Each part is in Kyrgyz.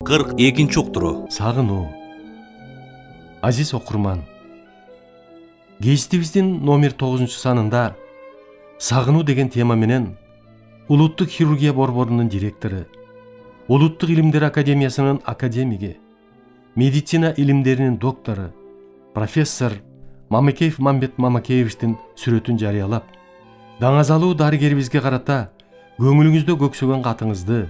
42 уктуруу. Сагынуу. Азиз окурман, гезитибиздин номер 9 санында сагынуу деген тема менен Улуттук хирургия борборунун директору, Улуттук илимдер академиясынын академиги, медицина илимдеринин доктору, профессор Мамакеев Мамбет Мамакеевичтин сүрөтүн жарыялап, даңазалуу дарыгерибизге карата көңүлүңүздө көксөгөн катыңызды,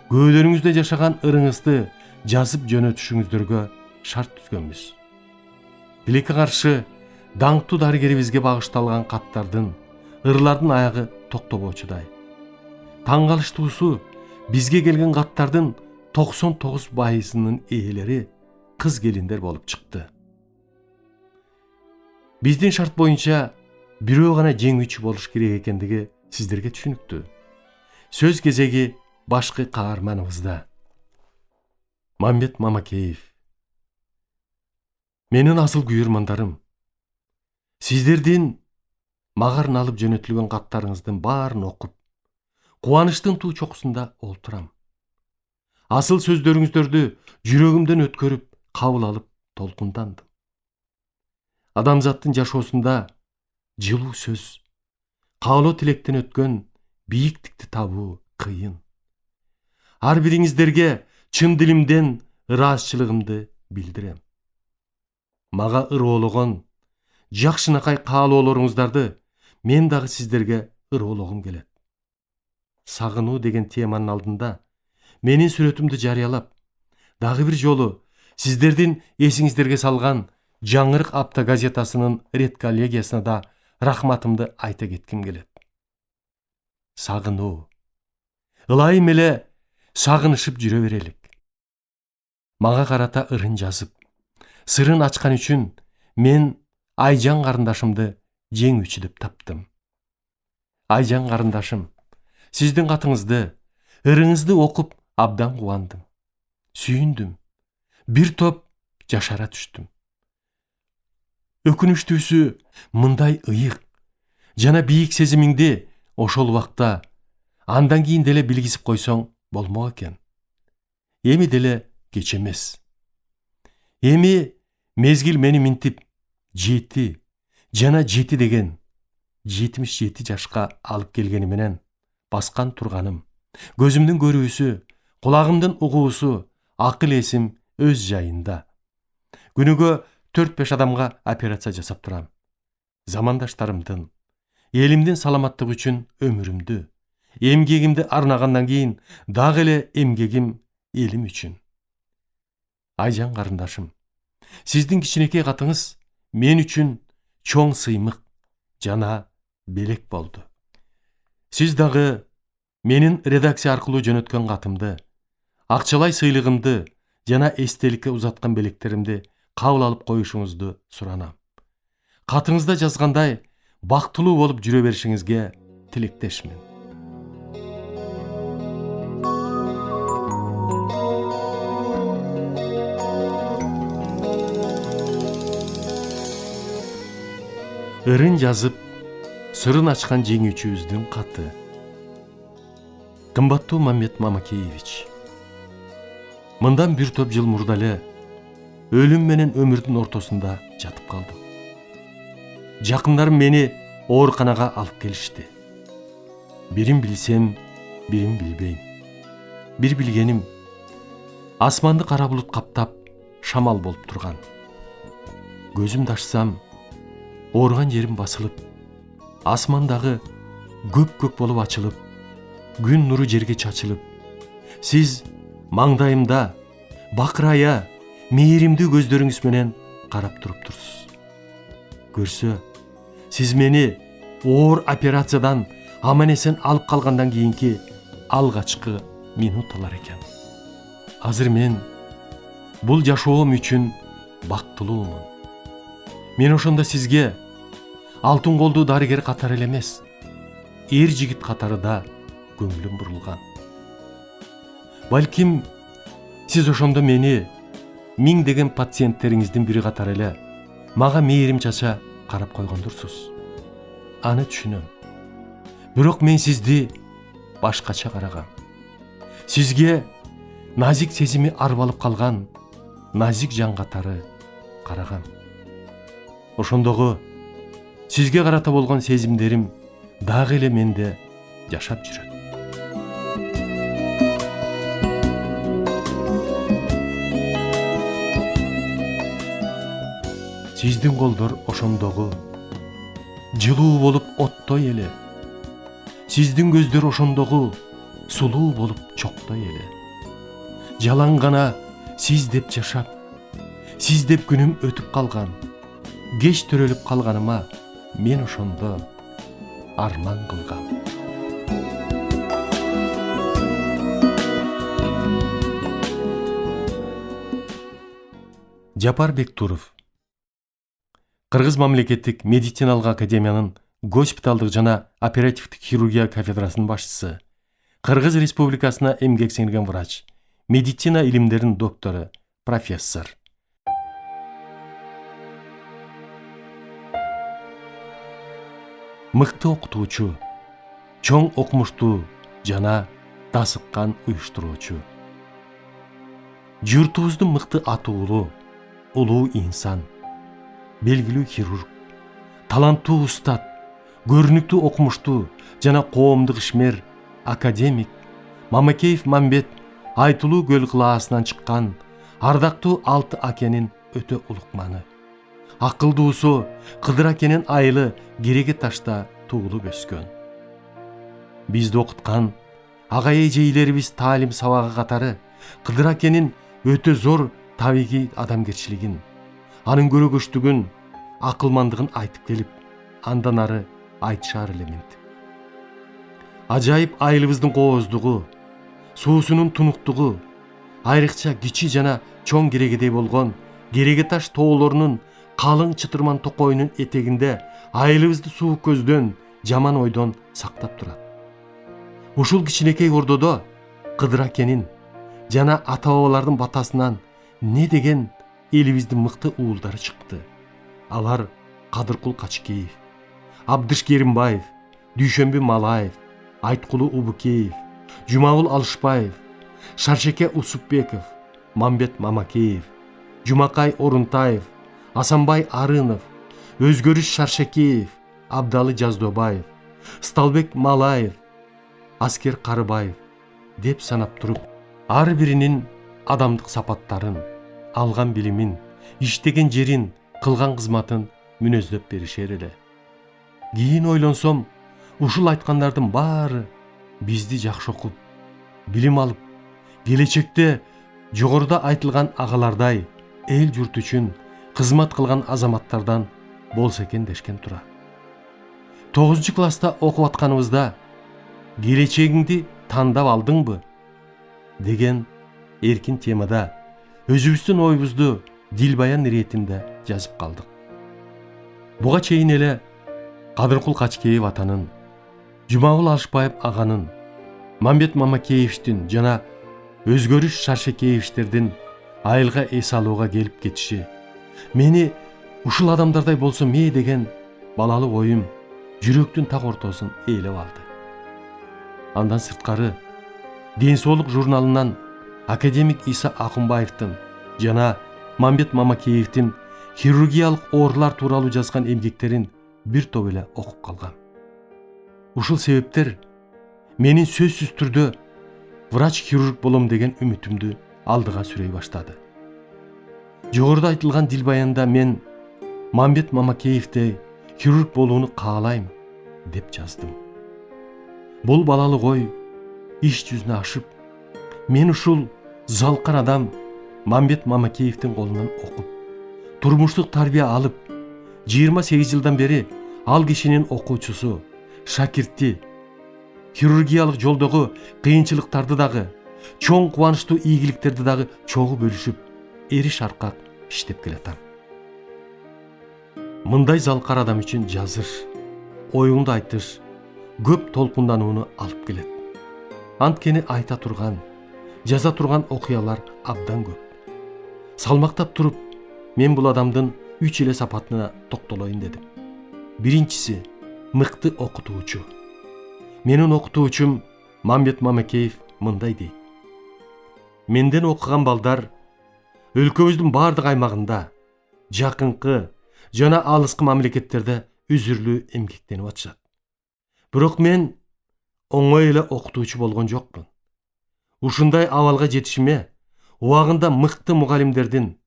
көөлөрүңүздө жашаган ырыңызды жазып жөнөтүшүңүздөргө шарт түзгөнбүз. Тилекке каршы даңктуу дарыгерибизге багышталган каттардын, ырлардын аягы токтобочудай. Таң калыштуусу, бизге келген каттардын 99%-ынын ээлери кыз келиндер болуп чыкты. Биздин шарт боюнча бирөө гана жеңүүчү болуш керек экендиги сиздерге түшүнүктүү. Сөз кезеги башкы каарманыбызда. Мамбет Мамакеев. Менин асыл күйөрмандарым, сиздердин мага арналып жөнөтүлгөн каттарыңыздын баарын окуп, кубанычтын туу чокусунда олтурам. Асыл сөздөрүңүздөрдү жүрөгүмдөн өткөрүп, кабыл алып толкундандым. Адамзаттын жашоосунда жылуу сөз, каалоо тилектен өткөн бийиктикти табуу кыйын. Ар бириңиздерге чын дилимден ыраазычылыгымды билдирем. Мага ыроологон, жакшынакай каалоолоруңуздарды мен дагы сиздерге ыроологум келет. Сагынуу деген теманын алдында менин сүрөтүмдү жарыялап, дагы бир жолу сиздердин эсиңиздерге салган Жаңырык апта газетасынын редколлегиясына да рахматымды айта кетким келет. Сагынуу. Ылайым эле сагынышып жүрө берелик. Мага карата ырын жазып, сырын ачкан үчүн мен Айжан карындашымды жеңүүчү деп таптым. Айжан карындашым, сиздин катыңызды, ырыңызды окуп абдан кубандым. Сүйүндүм. Бир топ жашара түштүм. Өкүнүчтүүсү, мындай ыйык жана бийик сезимиңди ошол убакта андан кийин деле билгизип койсоң болмок экен. Эми деле кеч эмес. Эми мезгил мени минтип 7 деген 77 жашка алып келгени менен баскан турганым, көзүмдүн көрүүсү, кулагымдын угуусу, акыл эсим өз жайында. Күнүгө 4-5 адамга операция жасап турам. Замандаштарымдын, элимдин саламаттыгы үчүн өмүрүмдү, эмгегимди арнагандан кийин дагы эле эмгегим элим үчүн. Айжан карындашым, сиздин кичинекей катыңыз мен үчүн чоң сыймык жана белек болду. Сиз дагы менин редакция аркылуу жөнөткөн катымды, акчалай сыйлыгымды жана эстеликке узаткан белектеримди кабыл алып коюшуңузду суранам. Катыңызда жазгандай бактылуу болуп жүрө беришиңизге тилектешмин. Ырын жазып, сырын ачкан жеңүүчүбүздүн каты. Кымбаттуу Мамбет Мамакеевич, мындан бир топ жыл мурда эле өлүм менен өмүрдүн ортосунда жатып калдым. Жакындарым мени ооруканага алып келишти. Бирин билсем, бирин билбейм. Бир билгеним, асманды кара булут каптап, шамал болуп турган. Көзүмдү ачсам, ооруган жерим басылып, асмандагы көк болуп ачылып, күн нуру жерге чачылып, сиз маңдайымда бакырая, мээримдүү көздөрүңүз менен карап туруптурсуз. Көрсө, сиз мени оор операциядан аман-эсен алып калгандан кийинки алгачкы минуталар экен. Азыр мен бул жашоом үчүн бактылуумун. Мен ошондо сизге алтын колдуу дарыгер катары эле эмес, эр жигит катары да көңүлүм бурулган. Балким сиз ошондо мени 1000 деген пациенттериңиздин бири катары эле мага мээрим чача карап койгондурсуз. Аны түшүнөм. Бирок мен сизди башкача карагам. Сизге назик сезими арбалып калган назик жан катары карагам. Ошондогу сизге карата болгон сезимдерим дагы эле менде жашап жүрөт. Сиздин колдор ошондогу жылуу болуп оттой эле. Сиздин көздөр ошондогу сулуу болуп чоктой эле. Жалаң гана сиз деп жашап, сиз деп күнүм өтүп калган. Кеч төрөлүп калганыма мен ошондо арман кылгам. Жапар Бектуров. Кыргыз мамлекеттик медициналык академиянын госпиталдык жана оперативдик хирургия кафедрасынын башчысы, Кыргыз Республикасына эмгек сиңирген врач, медицина илимдеринин доктору, профессор. Мыкты окутуучу, чоң окумуштуу жана дасыккан уюштуруучу. Журтубуздун мыкты атуулу, улуу инсан, белгилүү хирург, таланттуу устат, көрүнүктүү окумуштуу жана коомдук ишмер, академик Мамакеев Мамбет Айтылуу көл кылаасынан чыккан ардактуу алты акенин өтө улукманы. Акылдуусу Кыдыр акенин айылы Кереге ташта туулуп өскөн. Бизди окуткан ага эжейлерибиз таалим сабагы катары Кыдыр акенин өтө зор табигый адамгерчилигин, анын көрөгөчтүгүн, акылмандыгын айтып келип, андан ары айтышар элемент. Ажайып айылыбыздын кооздугу, суусунун тунуктугу, айрыкча кичи жана чоң Керегедей болгон Кереге таш тоолорунун калың чытырман токойунун этегинде айылыбызды суук көздөн, жаман ойдон сактап турат. Ушул кичинекей ордодо Кыдыр акенин жана ата бабалардын батасынан не деген элибиздин мыкты уулдары чыкты. Алар Кадыркул Качкеев, Абдыш Керимбаев, Дүйшөнбү Малаев, Айткулу Убукеев, Жумагул Алышбаев, Шаршеке Усупбеков, Мамбет Мамакеев, Жумакай Орунтаев, Асанбай Арынов, Өзгөрүш Шаршекеев, Абдалы Жаздобаев, Сталбек Малаев, Аскер Карыбаев деп санап туруп, ар биринин адамдык сапаттарын, алган билимин, иштеген жерин, кылган кызматын мүнөздөп беришер эле. Кийин ойлонсом, ушул айткандардын баары бизди жакшы окуп, билим алып, келечекте жогоруда айтылган агалардай эл журт үчүн кызмат кылган азаматтардан болсо экен дешкен тура. 9-класста окуп атканыбызда келечегиңди тандап алдыңбы деген эркин темада өзүбүздүн ойбузду дилбаян иретинде жазып калдык. Буга чейин эле Кадыркул Качкеев атанын, Жумагул Алышбаев аганын, Мамбет Мамакеевичтин жана Өзгөрүш Шаршекеевичтердин айылга эс алууга келип кетиши мени ушул адамдардай болсо мээ деген балалык оюм жүрөктүн так ортосун ээлеп алды. Андан сырткары Ден соолук журналынан академик Иса Акунбаевдин жана Мамбет Мамакеевдин хирургиялык оорулар тууралуу жазган эмгектерин бир топ эле окуп калгам. Ушул себептер менин сөзсүз түрдө врач-хирург болом деген үмүтүмдү алдыга сүрөй баштады. Жогоруда айтылган дилбаянда мен Мамбет Мамакеевдей хирург болууну каалайм деп жаздым. Бул балалык ой иш жүзүнө ашып, мен ушул залкар адам Мамбет Мамакеевдин колунан окуп, турмуштук тарбия алып, 28 жылдан бери ал кишинин окуучусу, шакирти, хирургиялык жолдогу кыйынчылыктарды дагы, чоң кубанычтуу ийгиликтерди дагы чогуу бөлүшүп, эриш аркак иштеп келатам. Мындай залкар адам үчүн жазыш, оюңду айтыш көп толкунданууну алып келет. Анткени айта турган, жаза турган окуялар абдан көп. Салмактап туруп, мен бул адамдын 3 эле сапатына токтолоюн дедим. Биринчиси мыкты окутуучу. Менин окутуучум Мамбет Мамакеев мындай дейт. менден окуган балдар өлкөбүздүн баардык аймагында, жакынкы жана алыскы мамлекеттерде үзүрлүү эмгектенип атышат. Бирок мен оңой эле окутуучу болгон жокмун. Ушундай абалга жетишиме убагында мыкты мугалимдердин,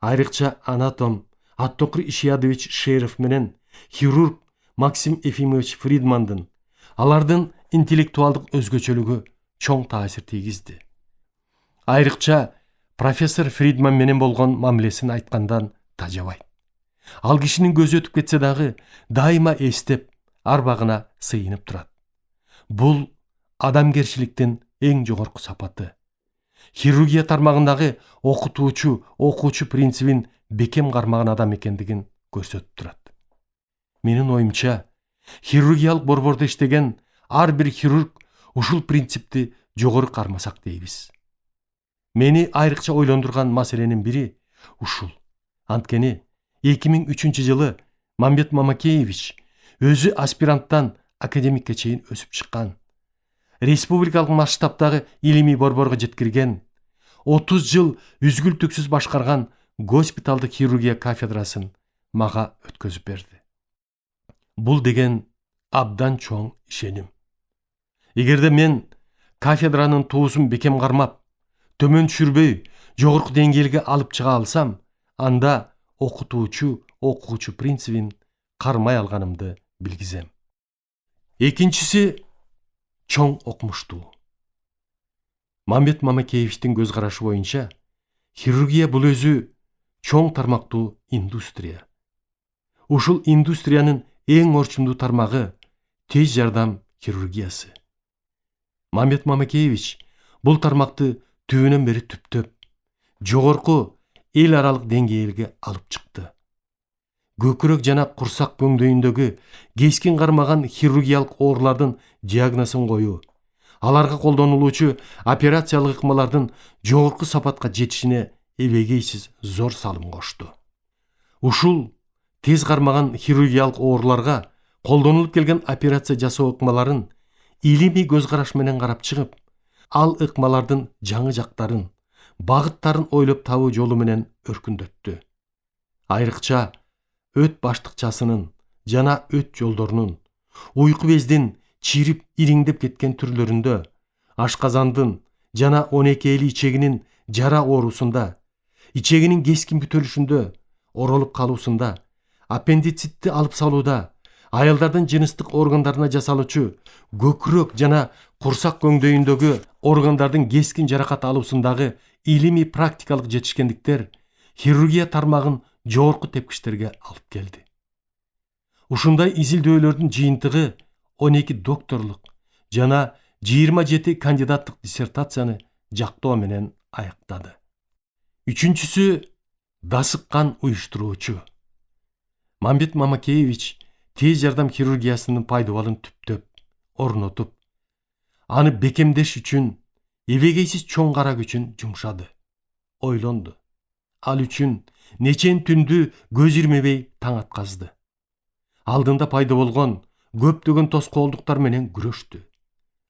айрыкча анатом Аттокур Ишиядович Шеров менен хирург Максим Ефимович Фридмандын, алардын интеллектуалдык өзгөчөлүгү чоң таасир тийгизди. Айрыкча профессор Фридман менен болгон мамилесин айткандан тажабайт. Ал кишинин көзү өтүп кетсе дагы дайыма эстеп, арбагына сыйынып турат. Бул адамгерчиликтин эң жогорку сапаты. Хирургия тармагындагы окуучу принцибин бекем кармаган адам экендигин көрсөтүп турат. Менин оюмча, хирургиялык борбордо иштеген ар бир хирург ушул принципти жогору кармасак дейбиз. Мени айрыкча ойлондурган маселенин бири ушул. Анткени 2003 жылы Мамбет Мамакеевич өзү аспиранттан академикке чейин өсүп чыккан. Республикалык масштабтагы илимий борборго жеткирген, 30 жыл үзгүлтүксүз башкарган госпиталдык хирургия кафедрасын мага өткөзүп берди. Бул деген абдан чоң ишеним. Эгерде мен кафедранын туусун бекем кармап, төмөн түшүрбөй, жогорку деңгээлге алып чыга алсам, анда окуучу принцибин кармай алганымды билгизем. Экинчиси чоң окумуштуу. Мамбет Мамакеевичтин көз карашы боюнча, хирургия бул өзү чоң тармактуу индустрия. Ушул индустриянын эң орчундуу тармагы тез жардам хирургиясы. Мамбет Мамакеевич бул тармакты түбүнөн бери түптөп, жогорку эл аралык деңгээлге алып чыкты. Көкүрөк жана курсак көңдөйүндөгү кескин кармаган хирургиялык оорулардын диагнозун коюу, аларга колдонулуучу операциялык ыкмалардын жогорку сапатка жетишине эбегейсиз зор салым кошту. Ушул тез кармаган хирургиялык ооруларга колдонулуп келген операция жасоо ыкмаларын илимий көз караш менен карап чыгып, ал ыкмалардын жаңы жактарын, багыттарын ойлоп табуу жолу менен өркүндөттү. Айрыкча өт баштыкчасынын жана өт жолдорунун, уйку бездин чирип ириңдеп кеткен түрлөрүндө, ашказандын жана 12 ичегинин жара оорусунда, ичегинин кескин бүтөлүшүндө, оролуп калуусунда, аппендицитти алып салууда, аялдардын жыныстык органдарына жасалуучу көкүрөк жана курсак көңдөйүндөгү органдардын кескин жаракат алуусундагы илимий практикалык жетишкендиктер хирургия тармагын жогорку тепкичтерге алып келди. Ушундай изилдөөлөрдүн жыйынтыгы 12 докторлук жана 27 кандидаттык диссертацияны жактоо менен аяктады. Үчүнчүсү дасыккан уюштуруучу. Мамбет Мамакеевич тез жардам хирургиясынын пайдубалын түптөп, орнотуп, аны бекемдеш үчүн эбегейсиз чоң кара күчүн жумшады, ойлонду. Ал үчүн нечен түндү көз ирмебей таң атказды. Алдында пайда болгон көптөгөн тоскоолдуктар менен күрөштү.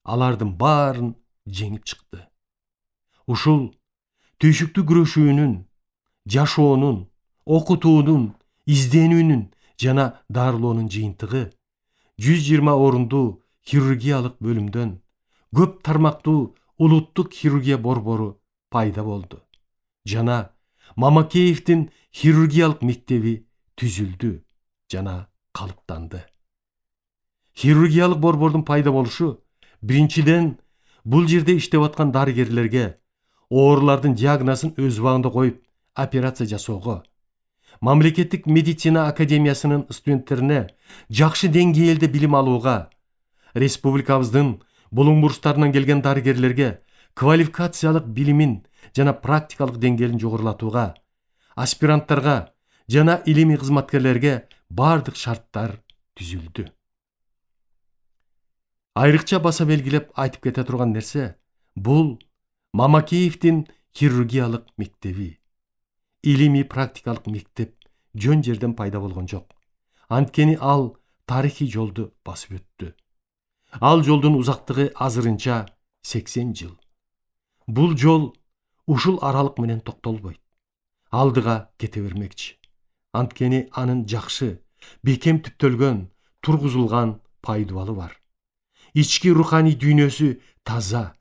Алардын баарын жеңип чыкты. Ушул түйшүктүү күрөшүүнүн, жашоонун, окутуунун, изденүүнүн жана дарылоонун жыйынтыгы 120 орундуу хирургиялык бөлүмдөн көп тармактуу улуттук хирургия борбору пайда болду. Жана Мамакеевдин хирургиялык мектеби түзүлдү жана калыптанды. Хирургиялык борбордун пайда болушу биринчиден бул жерде иштеп аткан дарыгерлерге оорулардын диагнозун өз убагында коюп операция жасоого, мамлекеттик медицина академиясынын студенттерине жакшы деңгээлде билим алууга, республикабыздын булуң бурустарынан келген дарыгерлерге квалификациялык билимин жана практикалык деңгээлин жогорулатууга, аспиранттарга жана илимий кызматкерлерге бардык шарттар түзүлдү. Айрыкча баса белгилеп айтып кете турган нерсе бул Мамакеевдин хирургиялык мектеби. Илимий практикалык мектеп жөн жерден пайда болгон жок. Анткени ал тарыхый жолду басып өттү. Ал жолдун узактыгы азырынча 80 жыл. Бул жол ушул аралык менен токтолбойт. Алдыга кете бермекчи. Анткени анын жакшы, бекем түптөлгөн, тургузулган пайдубалы бар. Ички руханий дүйнөсү таза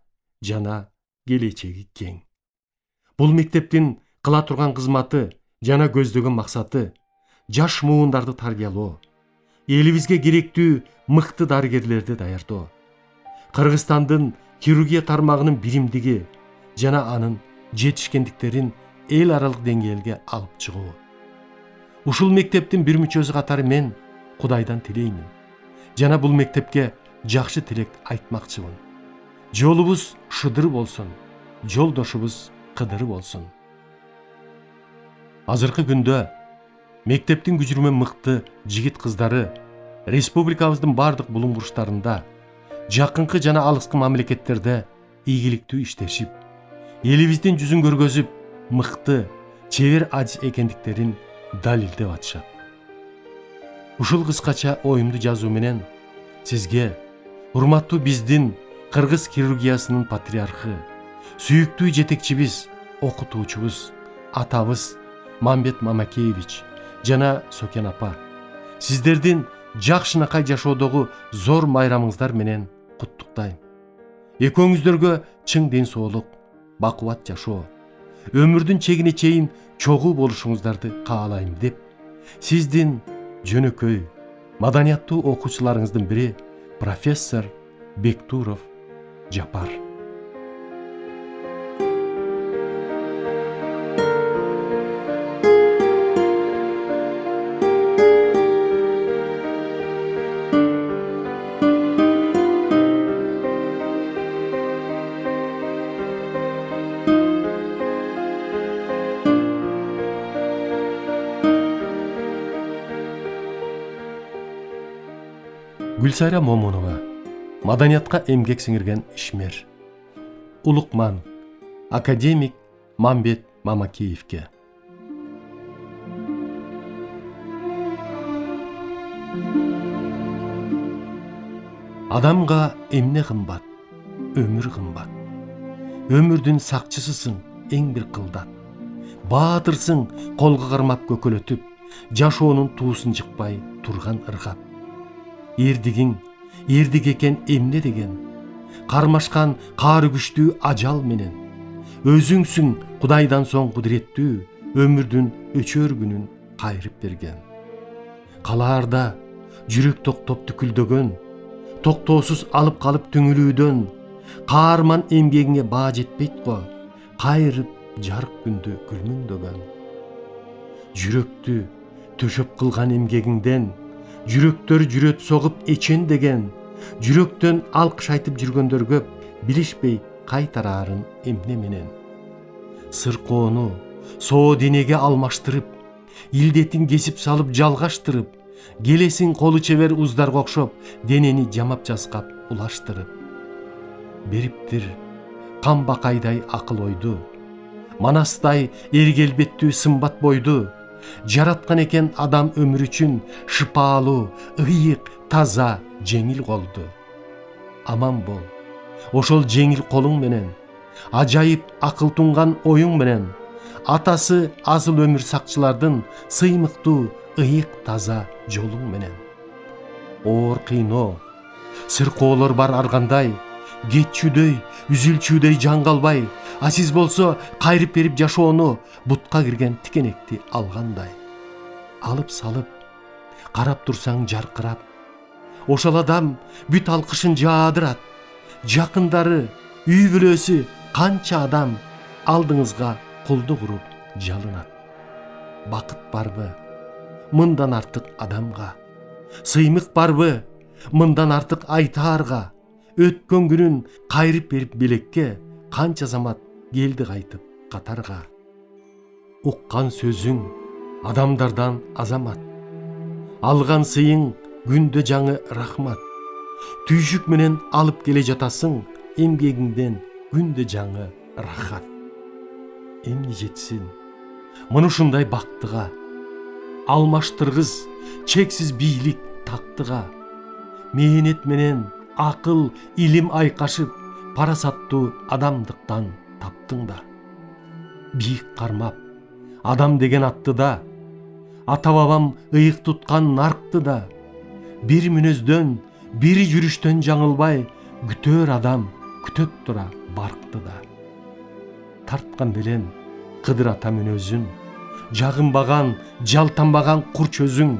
жана келечеги кең. Бул мектептин кыла турган кызматы жана көздөгөн максаты жаш муундарды тарбиялоо, элибизге керектүү мыкты дарыгерлерди даярдоо, Кыргызстандын хирургия тармагынын биримдиги жана анын жетишкендиктерин эл аралык деңгээлге алып чыгуу. Ушул мектептин бир мүчөсү катары мен Кудайдан тилеймин жана бул мектепке жакшы тилек айтмакчымын. Жолубуз шыдыр болсун, жолдошубуз кыдыр болсун. Азыркы күндө мектептин күчүрмө мыкты жигит кыздары республикабыздын бардык булуң бурчтарында, жакынкы жана алыскы мамлекеттерде ийгиликтүү иштешип, элибиздин жүзүн көргөзүп, мыкты, чебер адис экендиктерин далилдеп атышат. Ушул кыскача оюмду жазуу менен сизге урматтуу биздин кыргыз хирургиясынын патриархы, сүйүктүү жетекчибиз, окутуучубуз, атабыз Мамбет Мамакеевич жана Сокен апа, сиздердин жакшынакай жашоодогу зор майрамыңыздар менен куттуктайм. Экөөңүздөргө чың ден соолук, бакубат жашоо, өмүрдүн чегине чейин чогуу болушуңуздарды каалайм деп, сиздин жөнөкөй, маданияттуу окуучуларыңыздын бири профессор Бектуров Жапар. Гүлсайра Момунова, маданиятка эмгек сиңирген ишмер. Улукман, академик Мамбет Мамакеевке. Адамга эмне кымбат? Өмүр кымбат. Өмүрдүн сакчысысың, эң бир кылдат. Баатырсың, колго кармап көкөлөтүп, жашоонун туусун жыкпай турган ыргап. Эрдигиң, эрдик экен эмне деген, кармашкан каары күчтүү ажал менен. Өзүңсүң Кудайдан соң кудуреттүү, өмүрдүн өчөр күнүн кайрып берген. Калаарда жүрөк токтоп түкүлдөгөн, токтоосуз алып калып түңүлүүдөн, каарман эмгегиңе баа жетпейт го, кайрып жарык күндө күлмүңдөгөн. Жүрөктү төшөп кылган эмгегиңден, жүрөктөр жүрөт согуп эчен деген, жүрөктөн алкыш айтып жүргөндөр көп, билишпей кайтараарын эмне менен. Сыркоону соо денеге алмаштырып, илдетин кесип салып жалгаштырып, келесиң колу чебер уздарга окшоп, денени жамап жаскап улаштырып. Бериптир камбакайдай акыл ойду, манастай эргелбеттүү сымбат бойду, жараткан экен адам өмүр үчүн шыпаалуу, ыйык, таза, жеңил колду. Аман бол, ошол жеңил колуң менен, ажайып акыл тунган оюң менен, атасы асыл өмүр сакчылардын сыймыктуу, ыйык, таза жолуң менен. Оор кыйноо, сыркоолор бар аргандай, кетчүдөй, үзүлчүдөй жан калбай, а сиз болсо кайрып берип жашоону бутка кирген тикенекти алгандай. Алып салып, карап турсаң жаркырап, ошол адам бүт алкышын жаадырат. Жакындары, үй бүлөсү канча адам алдыңызга кулдук уруп жалынат. Бакыт барбы мындан артык адамга? Сыймык барбы мындан артык айтаарга? Өткөн күнүн кайрып берип белекке, канча замат келди кайтып катарга. Уккан сөзүң адамдардан азамат, алган сыйың күндө жаңы рахмат. Түйшүк менен алып келе жатасың, эмгегиңден күндө жаңы рахат. Эмне жетсин мына ушундай бактыга, алмаштыргыз чексиз бийлик тактыга. Мээнет менен акыл, илим айкашып, парасаттуу адамдыктан таптың да. бийик кармап, адам деген атты да, ата бабам ыйык туткан наркты да, бир мүнөздөн, бир жүрүштөн жаңылбай, күтөр адам, күтөт тура баркты да. Тарткан белен Кыдыр ата мүнөзүн, жагынбаган, жалтанбаган кур чөзүң,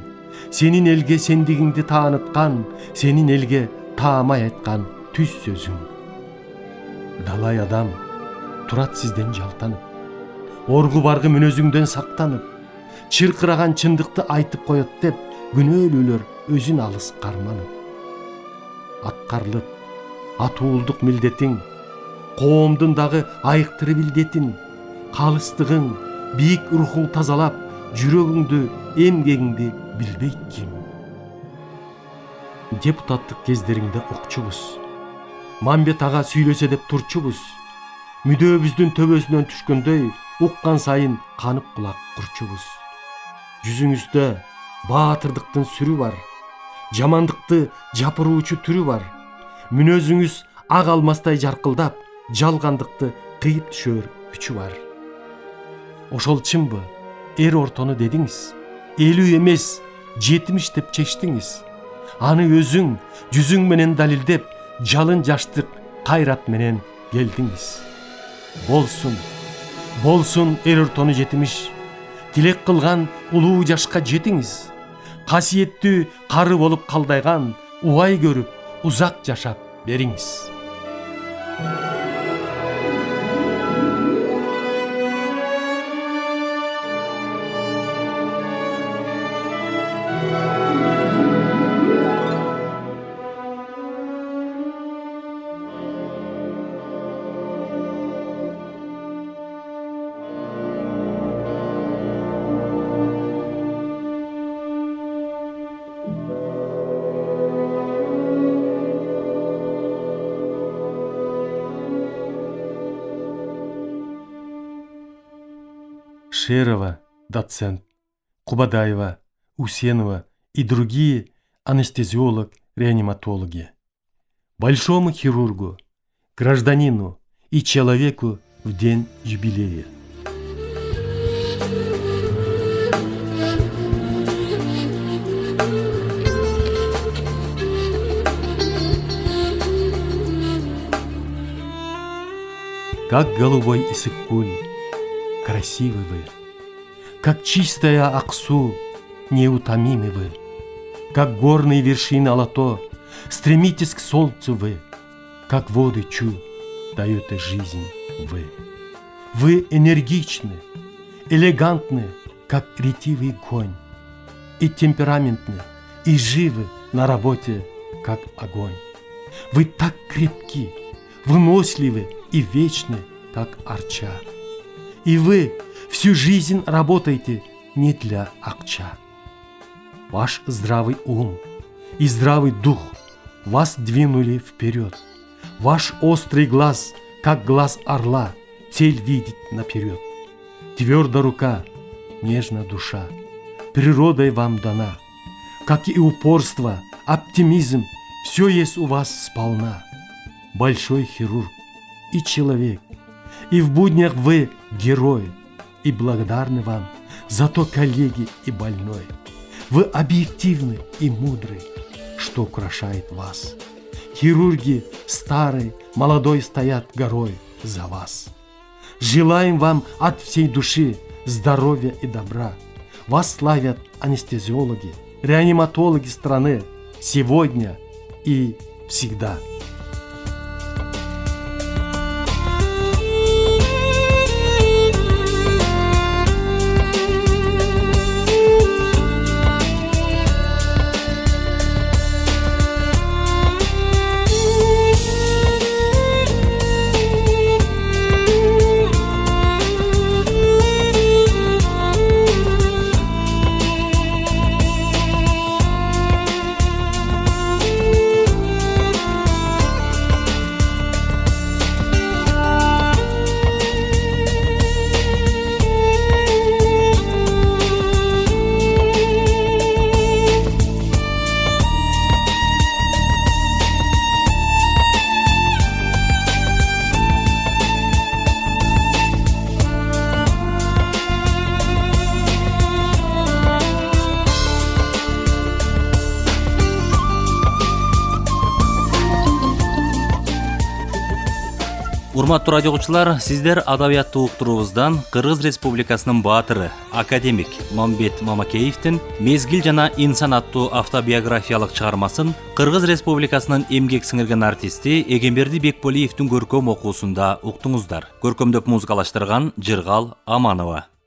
сенин элге сендигиңди тааныткан, сенин элге таамай айткан түз сөзүң. Далай адам турат сизден жалтанып, оргу баргы мүнөзүңдөн сактанып, чыркыраган чындыкты айтып коет деп, күнөөлүүлөр өзүн алыс карманып. Аткарылып, атуулдук милдетиң, коомдун дагы айыктыры билдетин, калыстыгың, бийик рухуң тазалап, жүрөгүңдү, эмгегиңди билбейт ким. Депутаттык кездериңде окчубуз, Мамбет ага сүйлөсө деп турчубуз, мүдөбүздүн төбөсүнөн түшкөндөй, уккан сайын канып кулак курчубуз. Жүзүңүздө баатырдыктын сүрү бар, жамандыкты жапыруучу түрү бар, мүнөзүңүз ак алмастай жаркылдап, жалгандыкты кыйып түшөр күчү бар. Ошол чынбы, эр ортону дедиңиз, 50 эмес 70 деп чечтиңиз. Аны өзүң, жүзүң менен далилдеп, жалын жаштык кайрат менен келдиңиз. Болсун, болсун эр ортону 70, тилек кылган улуу жашка жетиңиз. Касиеттүү кары болуп калдайган, убай көрүп, узак жашап бериңиз. Шерова, доцент, Кубадаева, Усенова и другие анестезиолог-реаниматологи. Большому хирургу, гражданину и человеку в день юбилея. Как голубой Иссык-Куль, красивы вы, как чистая Аксу, неутомимы вы, как горные вершины Алато, стремитесь к солнцу вы, как воды Чу, даете жизнь вы. Вы энергичны, элегантны, как ретивый конь, и темпераментны, и живы на работе, как огонь. Вы так крепки, выносливы и вечны, как арча. И вы всю жизнь работаете не для акча. Ваш здравый ум и здравый дух вас двинули вперед. Ваш острый глаз, как глаз орла, цель видит наперед. Твердая рука, нежная душа, природой вам дана. Как и упорство, оптимизм, все есть у вас сполна. Большой хирург и человек, и в буднях вы герой, и благодарны вам за то, коллеги и больной. Вы объективны и мудры, что украшает вас. Хирурги старый, молодой стоят горой за вас. Желаем вам от всей души здоровья и добра. Вас славят анестезиологи, реаниматологи страны сегодня и всегда. Урматтуу радио угуучулар, сиздер адабиятты уктуруубуздан Кыргыз Республикасынын баатыры, академик Мамбет Мамакеевдин «Мезгил жана инсан» аттуу автобиографиялык чыгармасын Кыргыз Республикасынын эмгек сиңирген артисти Эгемберди Бекболиевдин көркөм окуусунда уктуңуздар. Көркөмдөп музыкалаштырган Жыргал Аманова.